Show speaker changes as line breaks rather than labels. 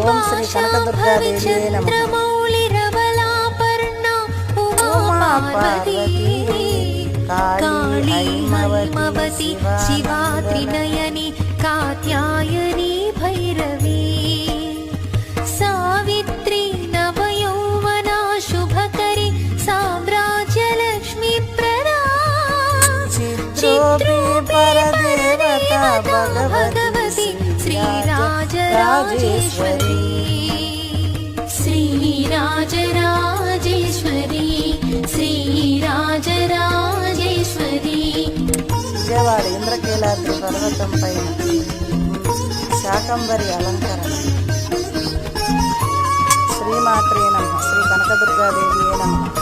ఓం శ్రీ కనకదుర్గాదేవి నమః. ఉమా పార్వతీ కాళీ ఐమవతి శివా
త్రినయని కాత్యాయని భైరవీ సావిత్రి నవయౌవనా శుభకరి సామ్రాజ్యలక్ష్మీ ప్రదా
చిత్రూపీ పరదేవత భగవతి
శ్రీరాజరాజేశ్వరీ శ్రీరాజరాజేశ్వరీ శ్రీరాజరాజేశ్వరీ.
విజయవాడ ఇంద్రకీలాద్రి పర్వతం పైన శాకంబరి అలంకరణ. శ్రీమాత్రే నమః. శ్రీ కనకదుర్గాదేవి నమః.